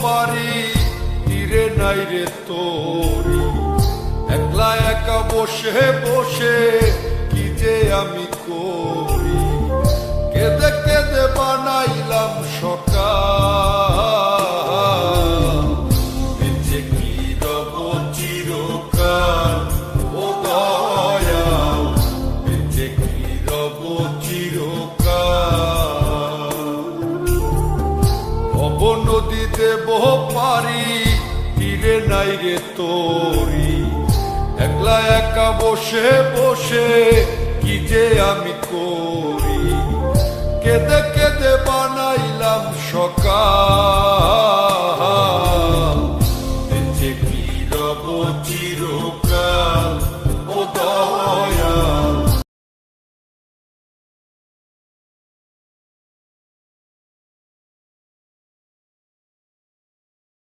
পারি তীরে নাই রে তোরি, একলা একা বসে বসে কি যে আমি করি, কেঁদে কেঁদে বানাইলাম সকাল, বেঁচে কি রব চিরকাল ও দয়াল, বেঁচে কি রব চিরকাল। ভব নদী দেব পারি তীরে নাই রে তোরি, একলা একা বসে বসে কি যে আমি করি, কেঁদে কেঁদে